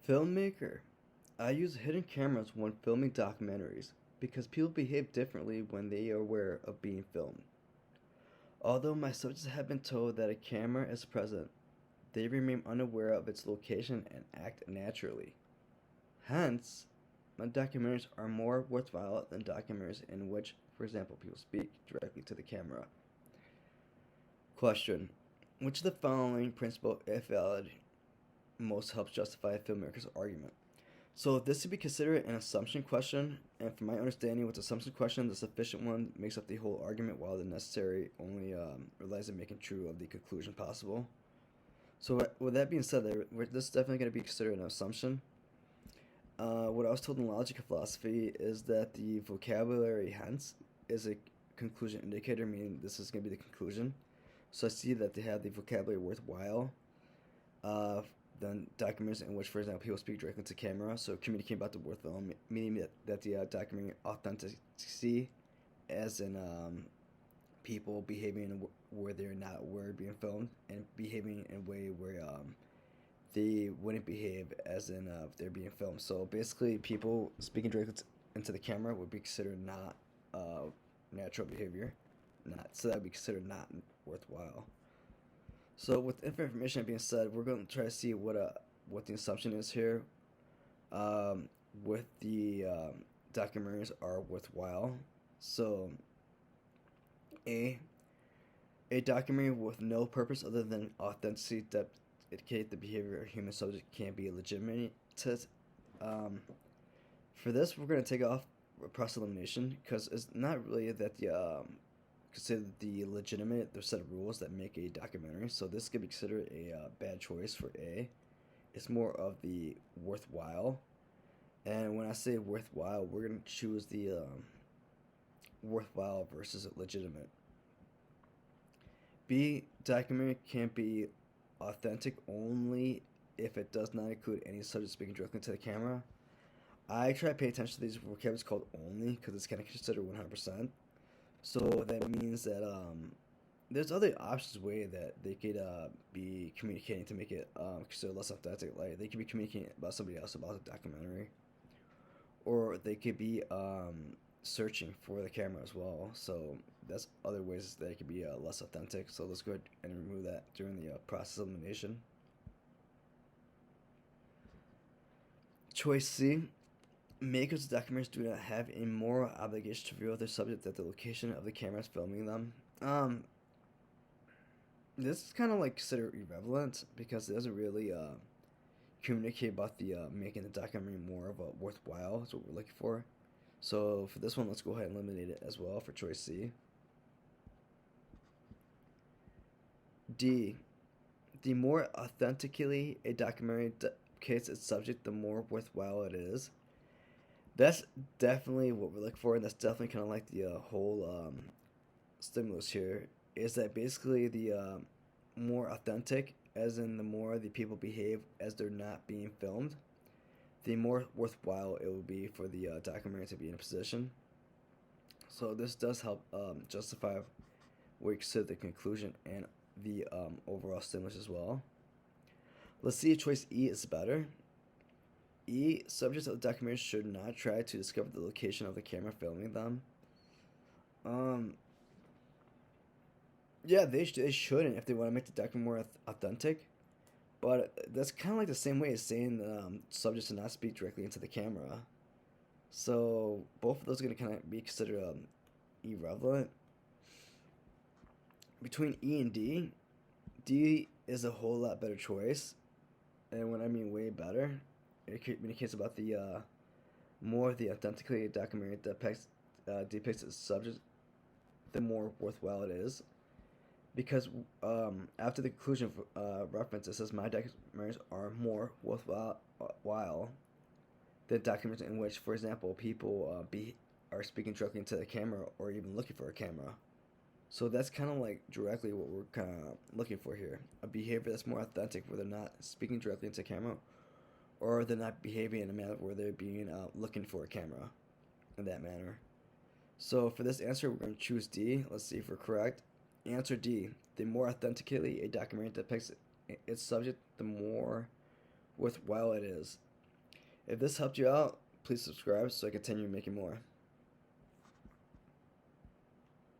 Filmmaker. I use hidden cameras when filming documentaries because people behave differently when they are aware of being filmed. Although my subjects have been told that a camera is present, they remain unaware of its location and act naturally. Hence, my documentaries are more worthwhile than documentaries in which, for example, people speak directly to the camera. Question. Which of the following principle, if valid, most helps justify a filmmaker's argument? So this could be considered an assumption question, and from my understanding, with the assumption question, the sufficient one makes up the whole argument, while the necessary only relies on making true of the conclusion possible. So with that being said, this is definitely going to be considered an assumption. What I was told in logic and philosophy is that the vocabulary hence is a conclusion indicator, meaning this is going to be the conclusion. So I see that they have the vocabulary worthwhile. Then documents in which, for example, people speak directly to camera, so communicating about the worthwhile, meaning that the documenting authenticity, as in people behaving where they're not aware being filmed, and behaving in a way where they wouldn't behave as in they're being filmed. So basically, people speaking directly into the camera would be considered not natural behavior, so that would be considered not worthwhile. So with information being said, we're going to try to see what the assumption is here. With the documentaries are worthwhile. So a documentary with no purpose other than authenticity that indicate the behavior of a human subject can be legitimate. For this, we're going to take off process elimination because it's not really that the considered the legitimate. There's a set of rules that make a documentary, so this could be considered a bad choice for A. It's more of the worthwhile, and when I say worthwhile, we're gonna choose the worthwhile versus legitimate. B, documentary can't be authentic only if it does not include any subject speaking directly to the camera. I try to pay attention to these vocabularies called only because it's kind of considered 100%. So that means that there's other options way that they could be communicating to make it considered less authentic. Like they could be communicating about somebody else about the documentary, or they could be searching for the camera as well. So that's other ways that it could be less authentic. So let's go ahead and remove that during the process elimination. Choice C. Makers of documentaries do not have a moral obligation to reveal their subject at the location of the cameras filming them. This is kind of like considered irrelevant because it doesn't really communicate about the making the documentary more of a worthwhile. That's what we're looking for. So for this one, let's go ahead and eliminate it as well for choice C. D. The more authentically a documentary depicts its subject, the more worthwhile it is. That's definitely what we're looking for, and that's definitely kind of like the whole stimulus here, is that basically the more authentic, as in the more the people behave as they're not being filmed, the more worthwhile it will be for the documentary to be in a position. So this does help justify what you consider the conclusion and the overall stimulus as well. Let's see if choice E is better. E. Subjects of the documentary should not try to discover the location of the camera filming them. Yeah, they shouldn't if they want to make the documentary more authentic. But that's kind of like the same way as saying subjects to not speak directly into the camera. So both of those are going to kind of be considered irrelevant. Between E and D, D is a whole lot better choice. And when I mean way better, it communicates about the more the authentically documentary depicts its subject, the more worthwhile it is. Because after the conclusion of reference, it says my documentaries are more worthwhile than documents in which, for example, people are speaking directly into the camera or even looking for a camera. So that's kind of like directly what we're kind of looking for here. A behavior that's more authentic where they're not speaking directly into camera or they're not behaving in a manner where they're being looking for a camera in that manner. So for this answer, we're going to choose D. Let's see if we're correct. Answer D. The more authentically a documentary depicts its subject, the more worthwhile it is. If this helped you out, please subscribe so I continue making more.